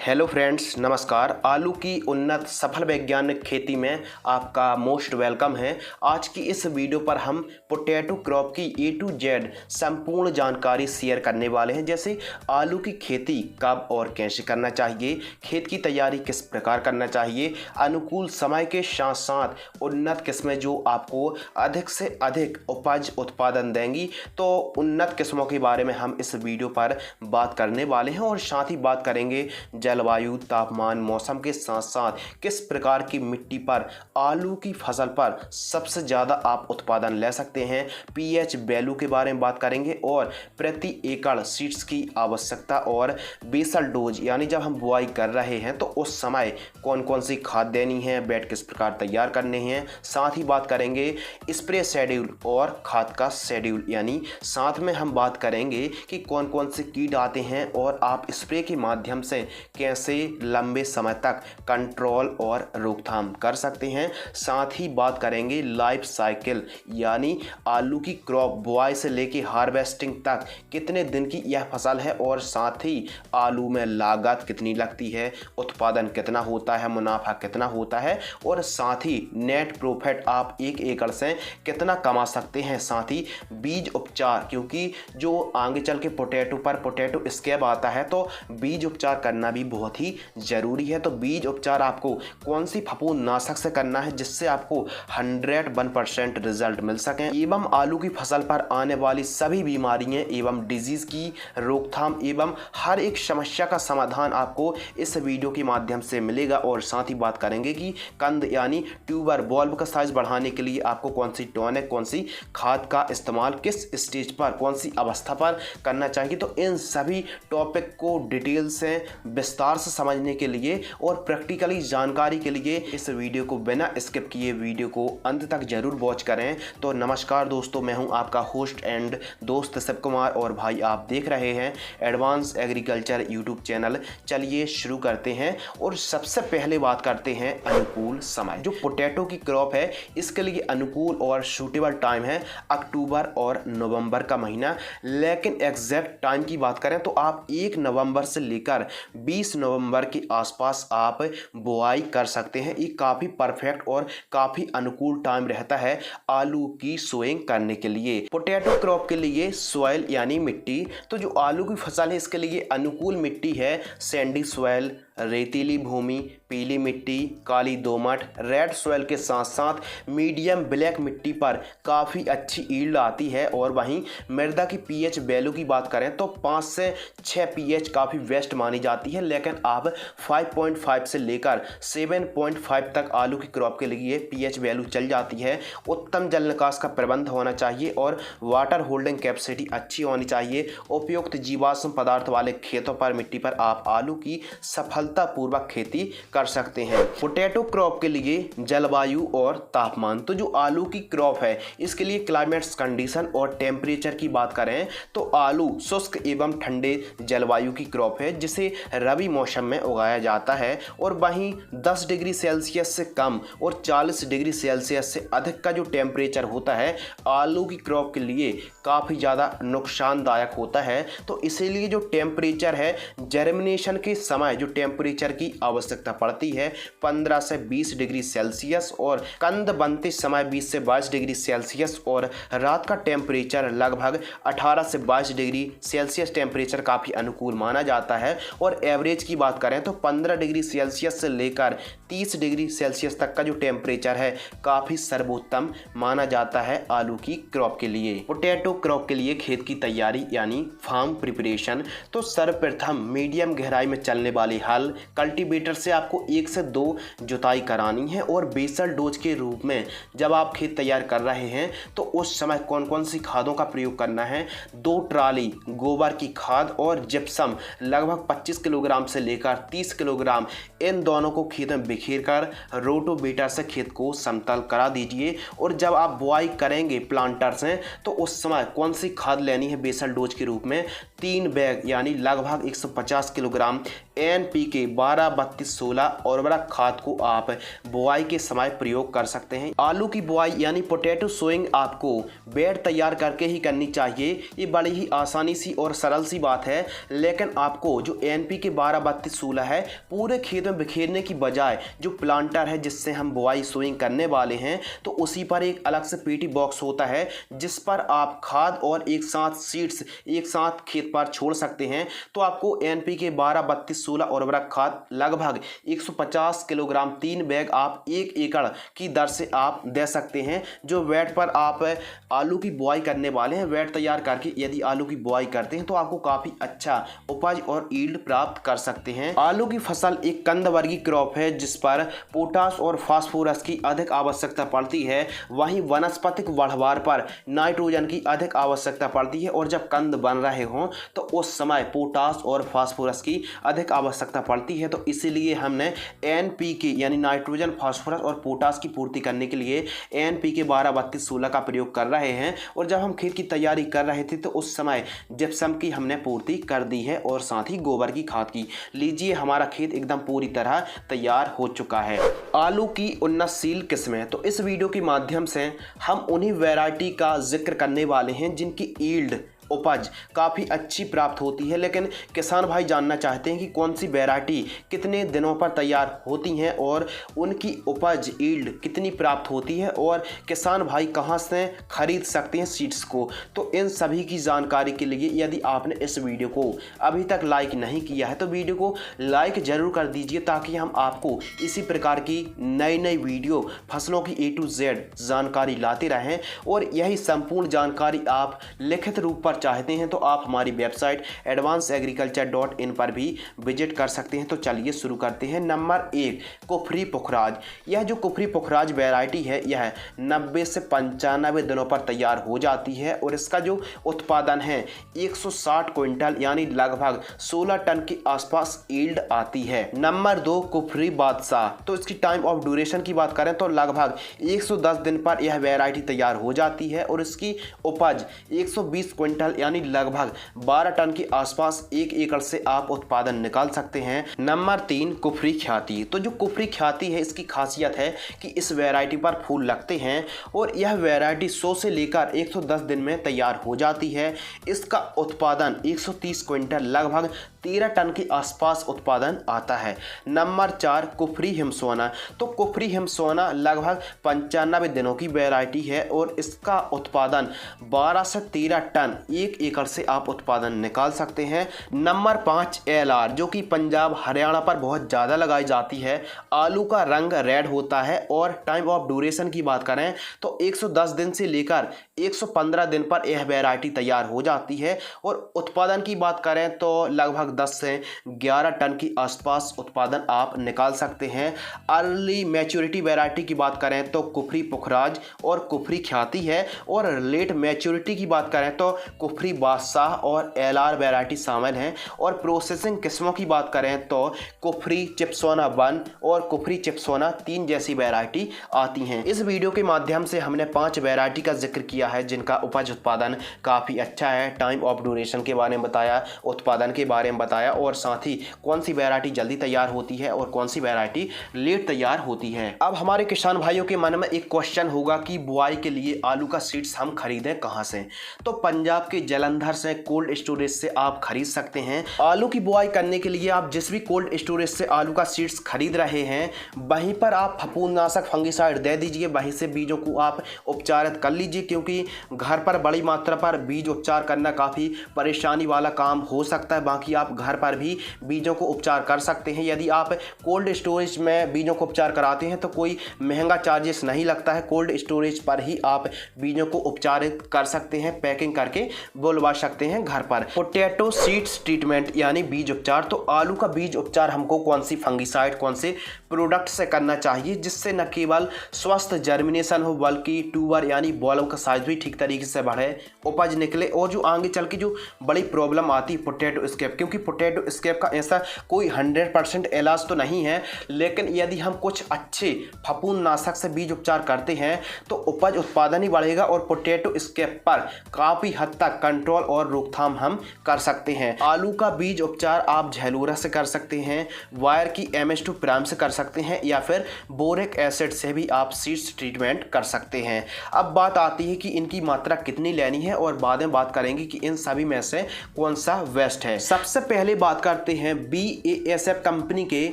Hello friends, नमस्कार। आलू की उन्नत सफल वैज्ञानिक खेती में आपका मोस्ट वेलकम है। आज की इस वीडियो पर हम पोटैटो क्रॉप की ए टू जेड संपूर्ण जानकारी शेयर करने वाले हैं। जैसे आलू की खेती कब और कैसे करना चाहिए, खेत की तैयारी किस प्रकार करना चाहिए, अनुकूल समय के साथ साथ उन्नत किस्में जो आपको अधिक से अधिक उपज उत्पादन देंगी, तो उन्नत किस्मों के बारे में हम इस वीडियो पर बात करने वाले हैं। और साथ ही बात करेंगे जलवायु, तापमान, मौसम के साथ साथ किस प्रकार की मिट्टी पर आलू की फसल पर सबसे ज़्यादा आप उत्पादन ले सकते हैं, पीएच वैल्यू के बारे में बात करेंगे और प्रति एकड़ सीड्स की आवश्यकता और बेसल डोज यानी जब हम बुआई कर रहे हैं तो उस समय कौन कौन सी खाद देनी है, बेड किस प्रकार तैयार करने हैं। साथ ही बात करेंगे स्प्रे शेड्यूल और खाद का शेड्यूल, यानी साथ में हम बात करेंगे कि कौन कौन से कीट आते हैं और आप स्प्रे के माध्यम से कैसे लंबे समय तक कंट्रोल और रोकथाम कर सकते हैं। साथ ही बात करेंगे लाइफ साइकिल, यानी आलू की क्रॉप बुआई से लेके हार्वेस्टिंग तक कितने दिन की यह फसल है और साथ ही आलू में लागत कितनी लगती है, उत्पादन कितना होता है, मुनाफा कितना होता है और साथ ही नेट प्रॉफिट आप एक एकड़ से कितना कमा सकते हैं। साथ ही बीज उपचार, क्योंकि जो आगे चल के पोटैटो पर पोटैटो स्कैब आता है तो बीज उपचार करना भी बहुत ही ज़रूरी है। तो बीज उपचार आपको कौन सी फफूंदनाशक से करना है जिससे आपको 101% रिजल्ट मिल सके, एवं आलू की फसल पर आने वाली सभी बीमारियां एवं डिजीज़ की रोकथाम एवं हर एक समस्या का समाधान आपको इस वीडियो के माध्यम से मिलेगा। और साथ ही बात करेंगे कि कंद यानी ट्यूबर बल्ब का साइज बढ़ाने के लिए आपको कौन सी टॉनिक, कौन सी खाद का इस्तेमाल किस स्टेज पर, कौन सी अवस्था पर करना चाहिए। तो इन सभी टॉपिक को डिटेल से विस्तार से समझने के लिए और प्रैक्टिकली जानकारी के लिए इस वीडियो को बिना स्किप किए वीडियो को अंत तक जरूर वॉच करें। तो नमस्कार दोस्तों, मैं हूं आपका होस्ट एंड दोस्त शिव कुमार और भाई आप देख रहे हैं एडवांस एग्रीकल्चर यूट्यूब चैनल। चलिए शुरू करते हैं और सबसे पहले बात करते हैं अनुकूल समय। जो पोटैटो की क्रॉप है इसके लिए अनुकूल और सूटेबल टाइम है अक्टूबर और नवंबर का महीना। लेकिन एग्जैक्ट टाइम की बात करें तो आप 1 नवंबर से लेकर 20 नवंबर के आसपास आप बुआई कर सकते हैं। ये काफ़ी परफेक्ट और काफ़ी अनुकूल टाइम रहता है आलू की सोइंग करने के लिए। पोटैटो क्रॉप के लिए सॉइल यानी मिट्टी, तो जो आलू की फसल है इसके लिए अनुकूल मिट्टी है सैंडी सॉइल, रेतीली भूमि, पीली मिट्टी, काली दोमट, रेड सॉइल के साथ साथ मीडियम ब्लैक मिट्टी पर काफ़ी अच्छी ईल्ड आती है। और वहीं मृदा की पीएच वैल्यू की बात करें तो 5 से 6 पीएच काफ़ी बेस्ट मानी जाती है, लेकिन आप 5.5 से लेकर 7.5 तक आलू की क्रॉप के लिए पीएच वैल्यू चल जाती है। उत्तम जल निकास का प्रबंध होना चाहिए और वाटर होल्डिंग कैपेसिटी अच्छी होनी चाहिए। उपयुक्त जीवाश्म पदार्थ वाले खेतों पर मिट्टी पर आप आलू की सफलतापूर्वक खेती कर सकते हैं। पोटैटो क्रॉप के लिए जलवायु और तापमान, तो जो आलू की क्रॉप है इसके लिए क्लाइमेट्स कंडीशन और टेम्परेचर की बात करें तो आलू शुष्क एवं ठंडे जलवायु की क्रॉप है जिसे रबी मौसम में उगाया जाता है। और वहीं 10 डिग्री सेल्सियस से कम और 40 डिग्री सेल्सियस से अधिक का जो टेम्परेचर होता है आलू की क्रॉप के लिए काफ़ी ज़्यादा नुकसानदायक होता है। तो इसीलिए जो टेम्परेचर है, जर्मिनेशन के समय जो टेम्परेचर की आवश्यकता पड़ती है 15 से 20 डिग्री सेल्सियस और कंद बनते समय 20 से 22 डिग्री सेल्सियस और रात का टेम्परेचर लगभग 18 से 22 डिग्री सेल्सियस टेम्परेचर काफ़ी अनुकूल माना जाता है। और एवरेज की बात करें तो 15 डिग्री सेल्सियस से लेकर 30 डिग्री सेल्सियस तक का जो टेम्परेचर है काफ़ी सर्वोत्तम माना जाता है आलू की क्रॉप के लिए। पोटैटो क्रॉप के लिए खेत की तैयारी यानी फार्म प्रिपरेशन, तो सर्वप्रथम मीडियम गहराई में चलने वाली हल कल्टीवेटर से आपको 1 से 2 जुताई करानी है। और बेसल डोज के रूप में जब आप खेत तैयार कर रहे हैं तो उस समय कौन कौन सी खादों का प्रयोग करना है, 2 ट्राली गोबर की खाद और जिप्सम लगभग 25 किलोग्राम से लेकर 30 किलोग्राम, इन दोनों को खेत में बिखेर कर रोटोवेटर से खेत को समतल करा दीजिए। और जब आप बुआई करेंगे प्लांटर से तो उस समय कौन सी खाद लेनी है बेसल डोज के रूप में, 3 बैग यानी लगभग 150 किलोग्राम NPK 12-32-16 उर्वरक खाद को आप बुआई के समय प्रयोग कर सकते हैं। आलू की बुआई यानी पोटैटो सोइंग आपको बेड तैयार करके ही करनी चाहिए। ये बड़ी ही आसानी सी और सरल सी बात है, लेकिन आपको जो NPK 12-32-16 है, पूरे खेत में बिखेरने की बजाय जो प्लांटर है जिससे हम बुआई सोइंग करने वाले हैं, तो उसी पर एक अलग से पेटी बॉक्स होता है जिस पर आप खाद और एक साथ सीड्स एक साथ खेत पर छोड़ सकते हैं। तो आपको NPK 12-32-16 उर्वरक खाद लगभग 150 किलोग्राम 3 बैग आप 1 एकड़ की दर से आप दे सकते हैं। जो वेट पर आप आलू की बुआई करने वाले हैं, वेट तैयार करके यदि आलू की बुआई करते हैं तो आपको काफ़ी अच्छा उपज और यील्ड प्राप्त कर सकते हैं। आलू की फसल एक कंद वर्गीय क्रॉप है जिस पर पोटास और फास्फोरस की अधिक आवश्यकता पड़ती है। वहीं वनस्पतिक बढ़वार पर नाइट्रोजन की अधिक आवश्यकता पड़ती है और जब कंद बन रहे हों तो उस समय पोटास और फास्फोरस की अधिक आवश्यकता पड़ती है। तो इसीलिए हमने NPK यानी नाइट्रोजन, फास्फोरस और पोटास की पूर्ति करने के लिए NPK 12-32-16 का प्रयोग कर रहे हैं। और जब हम खेत की तैयारी कर रहे थे तो उस समय जिप्सम की हमने पूर्ति कर दी है और साथ ही गोबर की खाद की। लीजिए, हमारा खेत एकदम पूरी तरह तैयार हो चुका है। आलू की उन्नतशील किस्में, तो इस वीडियो के माध्यम से हम उन्हीं वैरायटी का जिक्र करने वाले हैं जिनकी यील्ड उपज काफ़ी अच्छी प्राप्त होती है। लेकिन किसान भाई जानना चाहते हैं कि कौन सी वैरायटी कितने दिनों पर तैयार होती हैं और उनकी उपज यील्ड कितनी प्राप्त होती है और किसान भाई कहां से खरीद सकते हैं सीड्स को। तो इन सभी की जानकारी के लिए यदि आपने इस वीडियो को अभी तक लाइक नहीं किया है तो वीडियो को लाइक ज़रूर कर दीजिए ताकि हम आपको इसी प्रकार की नई नई वीडियो फसलों की A to Z जानकारी लाते रहें। और यही संपूर्ण जानकारी आप लिखित रूप पर चाहते हैं तो आप हमारी वेबसाइट advancedagriculture.in पर भी विजिट कर सकते हैं। तो चलिए शुरू करते हैं। नंबर 1, कुफरी पुखराज। यह जो कुफरी पुखराज वैरायटी है यह 90 से 95 दिनों पर तैयार हो जाती है और इसका जो उत्पादन है 160 क्विंटल यानी लगभग 16 टन के आसपास यील्ड आती है। नंबर 2, कुफरी बादशाह। तो इसकी टाइम ऑफ ड्यूरेशन की बात करें तो लगभग 110 दिन पर यह वैरायटी तैयार हो जाती है और इसकी उपज 120 क्विंटल यानी लगभग 12 टन के आसपास 1 एकड़ से आप उत्पादन निकाल सकते हैं। नंबर 3, कुफरी ख्याति। तो जो कुफरी ख्याति है इसकी खासियत है कि इस वैरायटी पर फूल लगते हैं और यह वैरायटी 100 से लेकर 110 दिन में तैयार हो जाती है। इसका उत्पादन 130 क्विंटल लगभग 13 टन के आसपास उत्पादन आता है। नंबर 4, कुफरी हिमसोना। तो कुफरी हिमसोना लगभग 95 दिनों की वैरायटी है और इसका उत्पादन 12 से 13 टन 1 एकड़ से आप उत्पादन निकाल सकते हैं। नंबर 5, LR, जो कि पंजाब हरियाणा पर बहुत ज़्यादा लगाई जाती है। आलू का रंग रेड होता है और टाइम ऑफ ड्यूरेशन की बात करें तो 110 दिन से लेकर 115 दिन पर यह वैरायटी तैयार हो जाती है और उत्पादन की बात करें तो लगभग 10 से 11 टन के आसपास उत्पादन आप निकाल सकते हैं। अर्ली मैच्योरिटी वैरायटी की बात करें तो कुफरी पुखराज और कुफरी ख्याति है और लेट मैच्योरिटी की बात करें तो कुफरी बादशाह और LR वैरायटी शामिल हैं। और प्रोसेसिंग किस्मों की बात करें तो कुफरी चिप्सोना 1 और कुफरी चिप्सोना 3 जैसी वैरायटी आती हैं। इस वीडियो के माध्यम से हमने 5 वैरायटी का जिक्र किया है जिनका उपज उत्पादन काफ़ी अच्छा है। टाइम ऑफ ड्यूरेशन के बारे में बताया, उत्पादन के बारे में बताया और साथ ही कौन सी वैरायटी जल्दी तैयार होती है और कौन सी वैरायटी लेट तैयार होती है। अब हमारे किसान भाइयों के मन में एक क्वेश्चन होगा कि बुआई के लिए आलू का सीड्स हम खरीदें कहाँ से। तो पंजाब के जलंधर से कोल्ड स्टोरेज से आप खरीद सकते हैं। आलू की बुआई करने के लिए आप जिस भी कोल्ड स्टोरेज से आलू का सीड्स खरीद रहे हैं वहीं पर आप फफूंदनाशक फंगिसाइड दे दीजिए, वहीं से बीजों को आप उपचारित कर लीजिए क्योंकि घर पर बड़ी मात्रा पर बीज उपचार करना काफ़ी परेशानी वाला काम हो सकता है। बाकी आप घर पर भी बीजों को उपचार कर सकते हैं। यदि आप कोल्ड स्टोरेज में बीजों को उपचार कराते हैं तो कोई महंगा चार्जेस नहीं लगता है। कोल्ड स्टोरेज पर ही आप बीजों को उपचारित कर सकते हैं, पैकिंग करके बुलवा सकते हैं घर पर। पोटैटो सीड्स ट्रीटमेंट यानी बीज उपचार। तो आलू का बीज उपचार हमको कौन सी फंगिसाइड, कौन से प्रोडक्ट से करना चाहिए जिससे न केवल स्वस्थ जर्मिनेशन हो बल्कि ट्यूबर यानी बॉलों का साइज भी ठीक तरीके से बढ़े, उपज निकले और जो आगे चल के जो बड़ी प्रॉब्लम आती है पोटैटो स्कैब, क्योंकि पोटैटो स्कैब का ऐसा कोई 100% इलाज तो नहीं है, लेकिन यदि हम कुछ अच्छे फफूंदनाशक से बीज उपचार करते हैं तो उपज उत्पादन ही बढ़ेगा और पोटैटो स्कैब पर काफ़ी हद तक कंट्रोल और रोकथाम हम कर सकते हैं। आलू का बीज उपचार आप झैलूरा से कर सकते हैं, वायर की MS2 प्राइम से कर सकते हैं, या फिर बोरिक एसिड से भी आप सीड्स ट्रीटमेंट कर सकते हैं। अब बात आती है कि इनकी मात्रा कितनी लेनी है और बाद में बात करेंगे कि इन सभी में से कौन सा बेस्ट है। सबसे पहले बात करते हैं BASF कंपनी के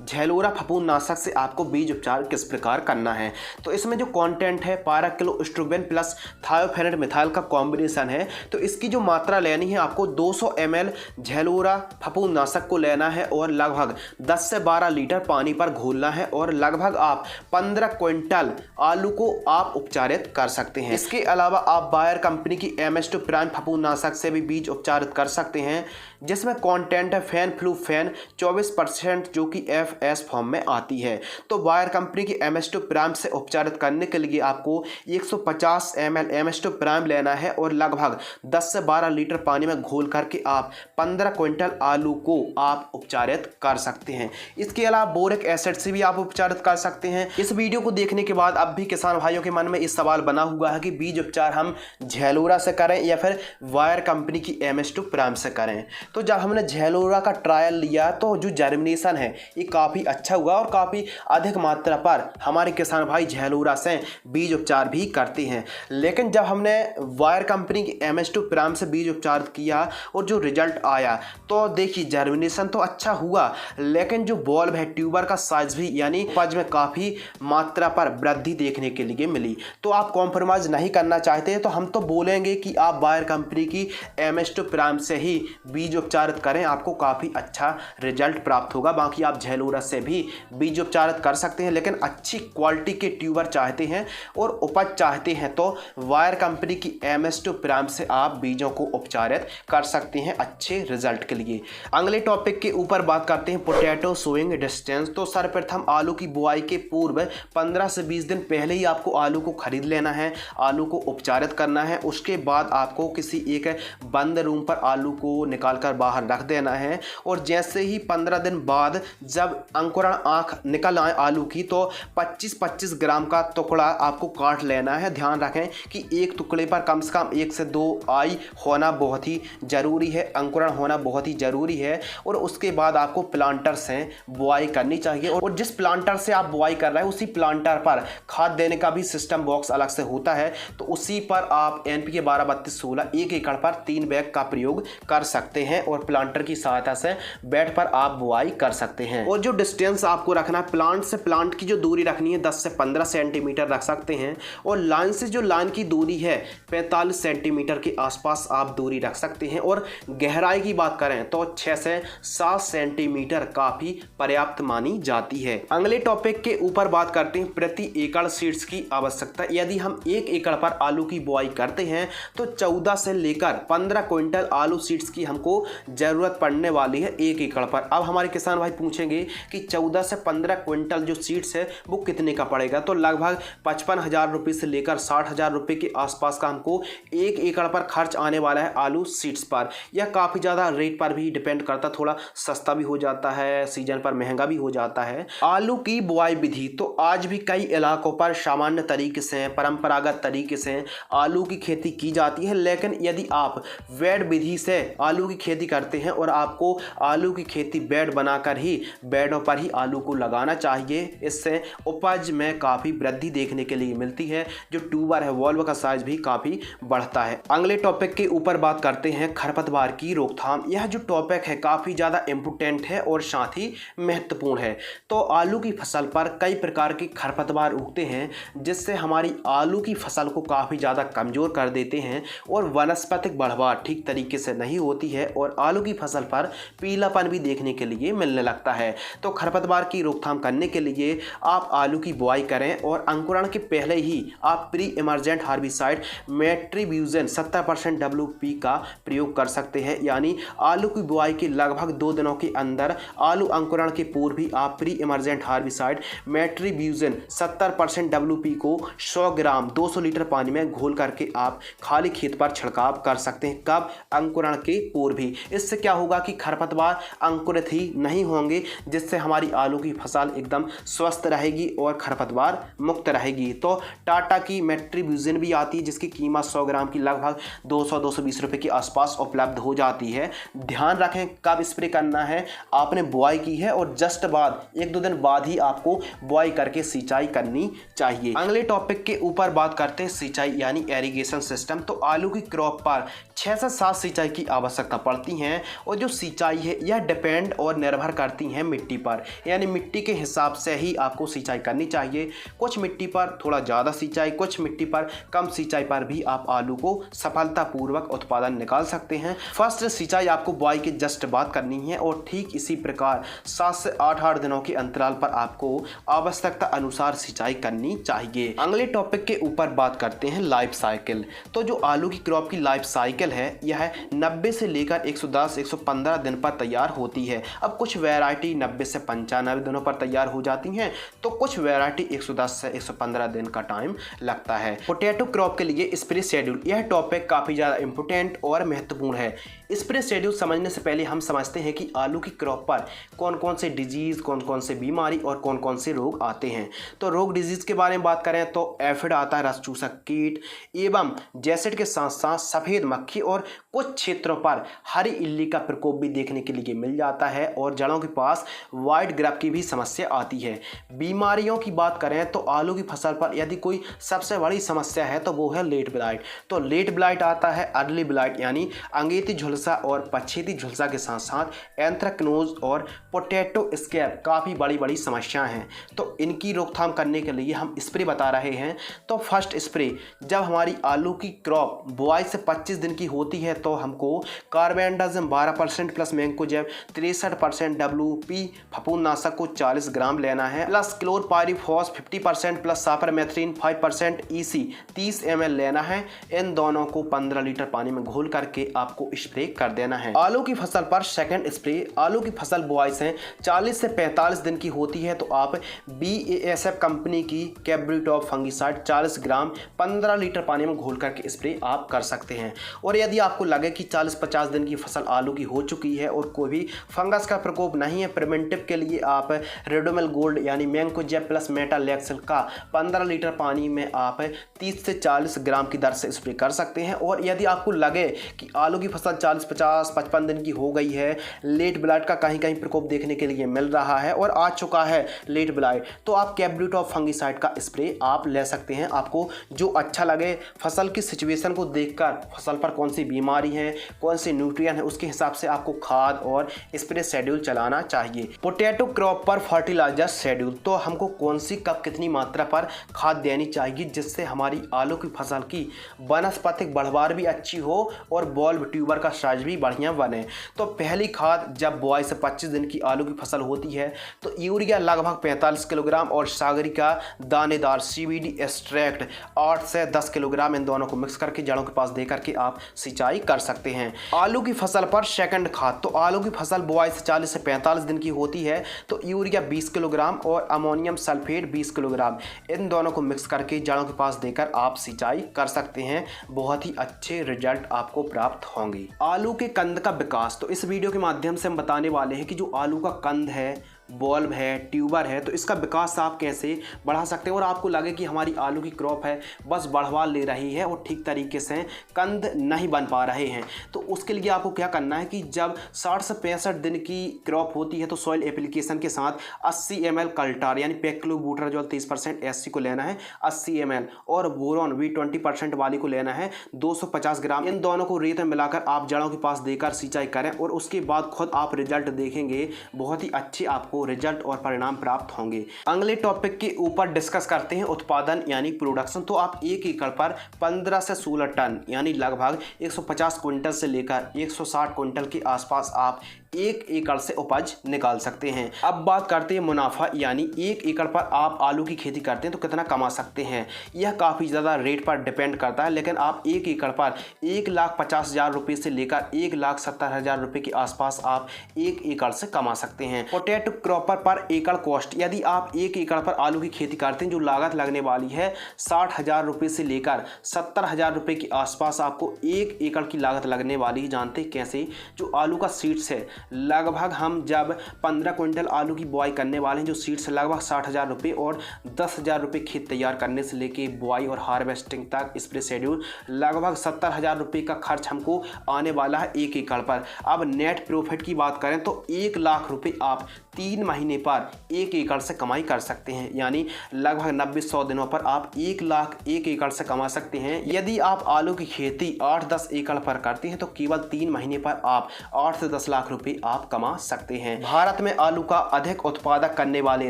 झैलूरा फफूंदनाशक से आपको बीज उपचार किस प्रकार करना है। तो इसमें जो कंटेंट है 12 किलो एस्ट्रोबिन प्लस थायोफेनेट मिथाइल का कॉम्बिनेशन है। तो इसकी जो मात्रा लेनी है आपको 200 ml झैलूरा फफूंदनाशक को लेना है और लगभग 10 से 12 लीटर पानी पर घोलना है और लगभग आप 15 क्विंटल आलू को आप उपचारित कर सकते हैं। इसके अलावा आप बायर कंपनी की MS2 प्राइम फफूंदनाशक से भी बीज उपचारित कर सकते हैं, जिसमें कंटेंट है फेनफ्लूफेन 24% जो कि FS फॉर्म में आती है। तो बायर कंपनी की MS2 प्राइम से उपचारित करने के लिए आपको 150 ml MS2 प्राइम लेना है और लगभग 10 से 12 लीटर पानी में घोल करके आप 15 क्विंटल आलू को आप उपचारित कर सकते हैं। इसके अलावा बोरिक एसिड से भी आप उपचारित कर सकते हैं। इस वीडियो को देखने के बाद अब भी किसान भाइयों के मन में इस सवाल बना हुआ है कि बीज उपचार हम झैलूरा से करें या फिर बायर कंपनी की MS2 प्राइम से करें। तो जब हमने झैलूरा का ट्रायल लिया तो जो जर्मिनेशन है ये काफ़ी अच्छा हुआ और काफ़ी अधिक मात्रा पर हमारे किसान भाई झैलूरा से बीज उपचार भी करते हैं। लेकिन जब हमने वायर कंपनी की MS2 प्राइम से बीज उपचार किया और जो रिजल्ट आया तो देखिए जर्मिनेशन तो अच्छा हुआ, लेकिन जो बॉल्ब है ट्यूबर का साइज भी यानी उपज में काफ़ी मात्रा पर वृद्धि देखने के लिए मिली। तो आप कॉम्प्रोमाइज़ नहीं करना चाहते तो हम तो बोलेंगे कि आप वायर कंपनी की MS2 प्राइम से ही बीज उपचारित करें, आपको काफ़ी अच्छा रिजल्ट प्राप्त होगा। बाकी आप झैलूरा से भी बीज उपचारित कर सकते हैं, लेकिन अच्छी क्वालिटी के ट्यूबर चाहते हैं और उपज चाहते हैं तो वायर कंपनी की MS2 प्राइम से आप बीजों को उपचारित कर सकते हैं अच्छे रिजल्ट के लिए। अगले टॉपिक के ऊपर बात करते हैं पोटैटो सोइंग डिस्टेंस। तो सर्वप्रथम आलू की बुआई के पूर्व 15 से 20 दिन पहले ही आपको आलू को खरीद लेना है, आलू को उपचारित करना है। उसके बाद आपको किसी एक बंद रूम पर आलू को निकाल कर बाहर रख देना है और जैसे ही 15 दिन बाद जब अंकुरण आँख निकल आए आलू की तो 25-25 ग्राम का टुकड़ा आपको काट लेना है। ध्यान रखें कि एक टुकड़े पर कम से कम 1 से 2 आई होना बहुत ही ज़रूरी है, अंकुरण होना बहुत ही ज़रूरी है। और उसके बाद आपको प्लांटर से बुआई करनी चाहिए और जिस प्लांटर से आप बुआई कर रहे हैं उसी प्लांटर पर खाद देने का भी सिस्टम बॉक्स अलग से होता है। तो उसी पर आप NPK 12-32-16 1 एकड़ पर 3 बैग का प्रयोग कर सकते हैं और प्लांटर की सहायता से बेड पर आप बुआई कर सकते हैं। और जो डिस्टेंस आपको रखना है प्लांट से प्लांट की जो दूरी रखनी है 10 से 15 सेंटीमीटर रख सकते हैं और लाइन से जो लाइन की दूरी है 45 सेंटीमीटर के आसपास आप दूरी रख सकते हैं। और गहराई की बात करें तो 6 से 7 सेंटीमीटर काफ़ी पर्याप्त मानी जाती है। अगले टॉपिक के ऊपर बात करते हैं प्रति एकड़ सीड्स की आवश्यकता। यदि हम 1 एकड़ पर आलू की बुआई करते हैं तो 14 से लेकर 15 क्विंटल आलू सीड्स की हमको ज़रूरत पड़ने वाली है 1 एकड़ पर। अब हमारे किसान भाई पूछेंगे कि 14 से 15 क्विंटल जो सीड्स है वो कितने का पड़ेगा। तो लगभग 55,000 रुपये से लेकर 60,000 रुपये के आसपास का हमको 1 एकड़ पर खर्च आने वाला है आलू सीड्स पर। यह काफ़ी ज़्यादा रेट पर भी डिपेंड करता, थोड़ा सस्ता भी हो जाता है, सीजन पर महंगा भी हो जाता है। आलू की बुआई विधि तो आज भी कई इलाकों पर सामान्य तरीके से परंपरागत तरीके से आलू की खेती की जाती है, लेकिन यदि आप वेड विधि से आलू की खेती करते हैं और आपको आलू की खेती बेड बनाकर ही बेडों पर ही आलू को लगाना चाहिए, इससे उपज में काफ़ी वृद्धि देखने के लिए मिलती है। जो ट्यूबर है वॉल्व का साइज भी काफ़ी बढ़ता है। अगले टॉपिक के ऊपर बात करते हैं खरपतवार की रोकथाम। यह जो टॉपिक है काफ़ी ज़्यादा इम्पोर्टेंट है और साथ ही महत्वपूर्ण है। तो आलू की फसल पर कई प्रकार के खरपतवार उगते हैं जिससे हमारी आलू की फसल को काफ़ी ज़्यादा कमज़ोर कर देते हैं और वनस्पतिक बढ़वार ठीक तरीके से नहीं होती है और आलू की फसल पर पीलापन भी देखने के लिए मिलने लगता है। तो खरपतवार की रोकथाम करने के लिए आप आलू की बुआई करें और अंकुरण के पहले ही आप प्री इमर्जेंट हार्बिसाइड मेट्रीब्यूजन 70% WP का प्रयोग कर सकते हैं। यानी आलू की बुआई के लगभग 2 दिनों के अंदर आलू अंकुरण के पूर्व भी आप प्री इमर्जेंट हार्बिसाइड मेट्रीब्यूजन 70% WP को 100 ग्राम 200 लीटर पानी में घोल करके आप खाली खेत पर छिड़काव कर सकते हैं। कब? अंकुरण के पूर्व भी। इससे क्या होगा कि खरपतवार अंकुरित ही नहीं होंगे, जिससे हमारी आलू की फसल एकदम स्वस्थ रहेगी और खरपतवार मुक्त रहेगी। तो टाटा की मेट्रीब्यूजिन भी आती है, जिसकी कीमत 100 ग्राम की लगभग 200-220 रुपये के आसपास उपलब्ध हो जाती है। ध्यान रखें कब स्प्रे करना है। आपने बुआई की है और जस्ट बाद 1-2 दिन बाद ही आपको बुआई करके सिंचाई करनी चाहिए। अगले टॉपिक के ऊपर बात करते हैं सिंचाई यानी एरीगेशन सिस्टम। तो आलू की क्रॉप पर 6 से 7 सिंचाई की आवश्यकता पड़ती है और जो सिंचाई है यह डिपेंड और निर्भर करती है मिट्टी पर, यानी मिट्टी के हिसाब से ही आपको सिंचाई करनी चाहिए। कुछ मिट्टी पर थोड़ा ज़्यादा सिंचाई, कुछ मिट्टी पर कम सिंचाई पर भी आप आलू को सफलतापूर्वक उत्पादन निकाल सकते हैं। फर्स्ट सिंचाई आपको बुआई के जस्ट बाद करनी है और ठीक इसी प्रकार 7 से 8 दिनों के अंतराल पर आपको आवश्यकता अनुसार सिंचाई करनी चाहिए। अगले टॉपिक के ऊपर बात करते हैं लाइफ साइकिल। तो जो आलू की क्रॉप की लाइफ साइकिल है यह 90 से लेकर 110-115 दिन पर तैयार होती है। अब कुछ वैरायटी 90 से 95 दिनों पर तैयार हो जाती हैं, तो कुछ वैरायटी 110 से 115 दिन का टाइम लगता है। पोटैटो क्रॉप के लिए स्प्रे शेड्यूल, यह टॉपिक काफ़ी ज़्यादा इंपॉर्टेंट और महत्वपूर्ण है। स्प्रे शेड्यूल समझने से पहले हम समझते हैं कि आलू की क्रॉप पर कौन कौन से डिजीज़, कौन कौन से बीमारी और कौन कौन से रोग आते हैं। तो रोग डिजीज़ के बारे में बात करें तो एफिड आता है, रस चूसक कीट, एवं जैसेट के साथ साथ सफ़ेद मक्खी और कुछ क्षेत्रों पर हरी इल्ली का प्रकोप भी देखने के लिए मिल जाता है और जड़ों के पास वाइट ग्रैप की भी समस्या आती है। बीमारियों की बात करें तो आलू की फसल पर यदि कोई सबसे बड़ी समस्या है तो वो है लेट ब्लाइट। तो लेट ब्लाइट आता है, अर्ली ब्लाइट यानी अंगेती झुलसा और पछेती झुलसा के साथ साथ एंथ्रेक्नोज और पोटैटो स्कैब काफ़ी बड़ी बड़ी समस्याएं हैं। तो इनकी रोकथाम करने के लिए हम स्प्रे बता रहे हैं। तो फर्स्ट स्प्रे जब हमारी आलू की क्रॉप बुआई से 25 दिन की होती है तो हमको कार्बेंडाजिम 12% प्लस मैंकोजेब 63% WP फफूंदनाशक को 40 ग्राम लेना है, plus क्लोरपायरिफॉस 50% plus cypermethrin 5% EC 30 ml लेना है। इन दोनों को 15 लीटर पानी में घोल करके आपको स्प्रे कर देना है। आलू की फसल पर सेकंड स्प्रे, आलू की फसल बुआई से 40 से 45 दिन की होती है तो आप BASF कंपनी की कैब्रिटॉप फंगिसाइड 40 ग्राम 15 लीटर पानी में घोल करके स्प्रे आप कर सकते हैं। और यदि आपको लगे कि 40-50 दिन की फसल आलू की हो चुकी है और कोई भी फंगस का प्रकोप नहीं है, प्रिवेंटिव के लिए आप रेडोमिल गोल्ड यानी मैंकोजेब प्लस मेटालेक्सिल का 15 लीटर पानी में आप 30 से 40 ग्राम की दर से स्प्रे कर सकते हैं। और यदि आपको लगे कि आलू की फसल 40-50-55 दिन की हो गई है, लेट ब्लाइट का कहीं कहीं प्रकोप देखने के लिए मिल रहा है और आ चुका है लेट ब्लाइट, तो आप कैब्रिटॉप फंगिसाइड का स्प्रे आप ले सकते हैं। आपको जो अच्छा लगे, फसल की सिचुएशन को देखकर फसल पर कौन सी बीमारी है, कौन से न्यूट्रिएंट है, उसके हिसाब से आपको खाद और स्प्रे शेड्यूल चलाना चाहिए। पोटैटो क्रॉप पर फर्टिलाइजर शेड्यूल, तो हमको कौन सी कब कितनी मात्रा पर खाद देनी चाहिए जिससे हमारी आलू की फसल की वनस्पतिक बढ़वार भी अच्छी हो और बॉल्ब ट्यूबर का साइज भी बढ़िया बने। तो पहली खाद जब बुआई से 25 दिन की आलू की फसल होती है तो यूरिया लगभग 45 किलोग्राम और सागरिका दानेदार CBD एक्सट्रैक्ट 8 से 10 किलोग्राम, इन दोनों को मिक्स करके जड़ों के पास दे करके आप सिंचाई कर सकते हैं। आलू की फसल पर सेकंड खाद, तो आलू की फसल बुआई से 40 से 45 दिन की होती है तो यूरिया 20 किलोग्राम और अमोनियम सल्फेट 20 किलोग्राम, इन दोनों को मिक्स करके जड़ों के पास देकर आप सिंचाई कर सकते हैं। बहुत ही अच्छे रिजल्ट आपको प्राप्त होंगे। आलू के कंद का विकास, तो इस वीडियो के माध्यम से हम बताने वाले हैं कि जो आलू का कंद है, बॉल्ब है, ट्यूबर है, तो इसका विकास आप कैसे बढ़ा सकते हैं। और आपको लगे कि हमारी आलू की क्रॉप है बस बढ़वा ले रही है और ठीक तरीके से कंद नहीं बन पा रहे हैं, तो उसके लिए आपको क्या करना है कि जब 60 से 65 दिन की क्रॉप होती है तो सॉइल एप्लीकेशन के साथ 80 ml कल्टार यानी पेक्लोबुटराजोल 30% SC को लेना है 80 ml और बोरॉन V20% वाली को लेना है 250 ग्राम। इन दोनों को रेत में मिलाकर आप जड़ों के पास देकर सिंचाई करें और उसके बाद खुद आप रिजल्ट देखेंगे, बहुत ही अच्छे आपको रिजल्ट और परिणाम प्राप्त होंगे। अगले टॉपिक के ऊपर डिस्कस करते हैं उत्पादन यानी प्रोडक्शन। तो आप 1 एकड़ पर 15 से 16 टन यानी लगभग 150 क्विंटल से लेकर 160 क्विंटल के आसपास आप 1 एकड़ से उपज निकाल सकते हैं। अब बात करते हैं मुनाफा, यानी 1 एकड़ पर आप आलू की खेती करते हैं तो कितना कमा सकते हैं। यह काफ़ी ज़्यादा रेट पर डिपेंड करता है, लेकिन आप 1 एकड़ पर 1,50,000 रुपये से लेकर 1,70,000 रुपये के आसपास आप 1 एकड़ से कमा सकते हैं। पोटैटो क्रॉप पर एकड़ कॉस्ट, यदि आप 1 एकड़ पर आलू की खेती करते हैं, जो लागत लगने वाली है 60,000 रुपये से लेकर 70,000 रुपये के आसपास आपको 1 एकड़ की लागत लगने वाली है। जानते हैं कैसे? जो आलू का सीड्स है, लगभग हम जब 15 क्विंटल आलू की बुआई करने वाले हैं, जो सीड्स लगभग 60,000 रुपये और 10,000 रुपये खेत तैयार करने से लेके बुआई और हार्वेस्टिंग तक स्प्रे शेड्यूल, लगभग 70,000 रुपये का खर्च हमको आने वाला है 1 एकड़ पर। अब नेट प्रॉफिट की बात करें तो 1 लाख रुपये आप 3 महीने पर 1 एकड़ से कमाई कर सकते हैं, यानी लगभग 90-100 दिनों पर आप 1 लाख 1 एकड़ से कमा सकते हैं। यदि आप आलू की खेती 8-10 एकड़ पर करते हैं तो केवल 3 महीने पर आप 8 से 10 लाख रुपए आप कमा सकते हैं। भारत में आलू का अधिक उत्पादक करने वाले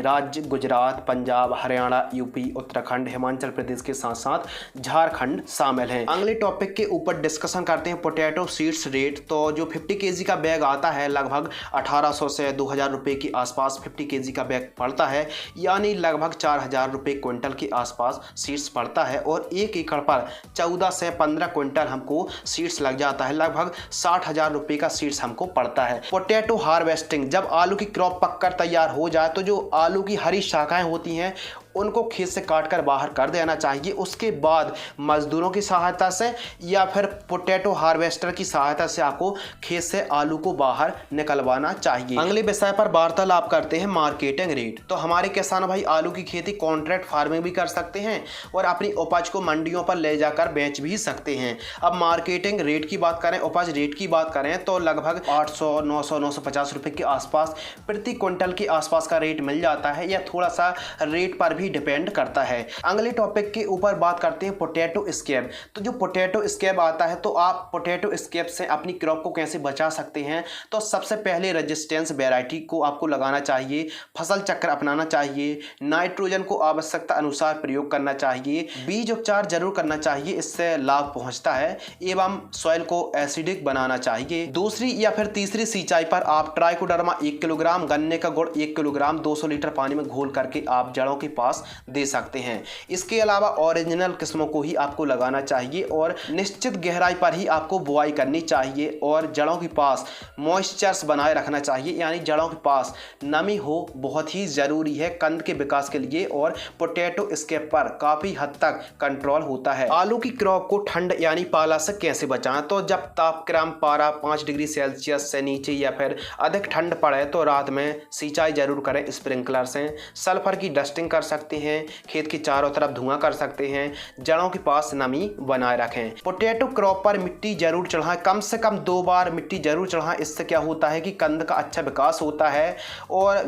राज्य गुजरात, पंजाब, हरियाणा, यूपी, उत्तराखंड, हिमाचल प्रदेश के साथ साथ झारखंड शामिल हैं। अगले टॉपिक के ऊपर डिस्कशन करते हैं पोटैटो सीड्स रेट। तो जो 50 केजी का बैग आता है, लगभग 1800 से 2000 रुपये के आसपास 50 केजी का बैग पड़ता है, यानी लगभग 4000 रुपये क्विंटल के आसपास सीड्स पड़ता है। और 1 एकड़ पर 14 से 15 क्विंटल हमको सीड्स लग जाता है, लगभग 60,000 रुपये का सीड्स हमको पड़ता है। पोटैटो हार्वेस्टिंग, जब आलू की क्रॉप पककर तैयार हो जाए तो जो आलू की हरी शाखाएं होती हैं उनको खेत से काटकर बाहर कर देना चाहिए। उसके बाद मजदूरों की सहायता से या फिर पोटैटो हार्वेस्टर की सहायता से आपको खेत से आलू को बाहर निकलवाना चाहिए। अगले विषय पर वार्तालाप करते हैं मार्केटिंग रेट। तो हमारे किसान भाई आलू की खेती कॉन्ट्रैक्ट फार्मिंग भी कर सकते हैं और अपनी उपज को मंडियों पर ले जाकर बेच भी सकते हैं। अब मार्केटिंग रेट की बात करें, उपज रेट की बात करें तो लगभग 800, 900, 950 रुपये के आसपास प्रति क्विंटल के आसपास का रेट मिल जाता है, या थोड़ा सा रेट पर भी डिपेंड करता है। अगले टॉपिक के ऊपर बात करते हैं पोटैटो स्कैब। तो जो पोटैटो स्कैब आता है, तो आप पोटैटो स्कैब से अपनी क्रॉप को कैसे बचा सकते हैं? तो सबसे पहले रेजिस्टेंस वैरायटी को आपको लगाना चाहिए, फसल चक्र अपनाना चाहिए, नाइट्रोजन को आवश्यकता अनुसार प्रयोग करना चाहिए, बीज उपचार जरूर करना चाहिए, इससे लाभ पहुंचता है, एवं सॉइल को एसिडिक बनाना चाहिए। दूसरी या फिर तीसरी सिंचाई पर आप ट्राइकोडर्मा 1 किलोग्राम, गन्ने का गुड़ 1 किलोग्राम 200 लीटर पानी में घोल करके आप जड़ों के पास दे सकते हैं। इसके अलावा ओरिजिनल किस्मों को ही आपको लगाना चाहिए और निश्चित गहराई पर ही आपको बुआई करनी चाहिए और जड़ों के पास मॉइस्चर्स बनाए रखना चाहिए, यानी जड़ों के पास नमी हो बहुत ही ज़रूरी है कंद के विकास के लिए, और पोटैटो स्कैब पर काफ़ी हद तक कंट्रोल होता है। आलू की क्रॉप को ठंड यानी पाला से कैसे बचाएं? तो जब तापक्रम पारा 5 डिग्री सेल्सियस से नीचे या फिर अधिक ठंड पड़े तो रात में सिंचाई जरूर करें स्प्रिंकलर से। सल्फर की डस्टिंग कर सकते हैं, खेत के चारों तरफ धुआं कर सकते हैं, जड़ों के पास नमी बनाए रखें। पोटैटो क्रॉप पर मिट्टी जरूर चढ़ाएं, कम से कम 2 बार मिट्टी जरूर चढ़ाएं। इससे क्या होता है कि कंद का अच्छा विकास होता है। और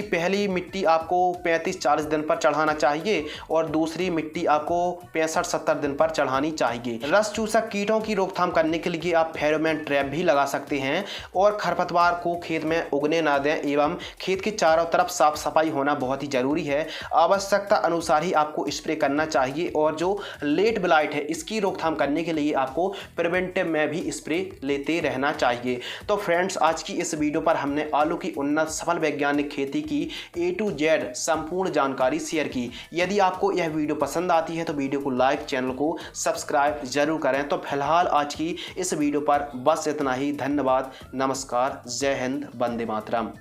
पहली मिट्टी आपको 35-40 दिन पर चढ़ाना चाहिए और दूसरी मिट्टी आपको 65-70 दिन पर चढ़ानी चाहिए। रस चूसक कीटों की रोकथाम करने के लिए आप फेरोमोन ट्रैप भी लगा सकते हैं और खरपतवार को खेत में उगने ना दें, एवं खेत के चारों तरफ साफ सफाई होना बहुत ही जरूरी है। आवश्यकता अनुसार ही आपको स्प्रे करना चाहिए। और जो लेट ब्लाइट है, इसकी रोकथाम करने के लिए आपको प्रिवेंटिव में भी स्प्रे लेते रहना चाहिए। तो फ्रेंड्स, आज की इस वीडियो पर हमने आलू की उन्नत सफल वैज्ञानिक खेती की A to Z संपूर्ण जानकारी शेयर की। यदि आपको यह वीडियो पसंद आती है तो वीडियो को लाइक, चैनल को सब्सक्राइब जरूर करें। तो फिलहाल आज की इस वीडियो पर बस इतना ही। धन्यवाद, नमस्कार, जय हिंद, वंदे मातरम।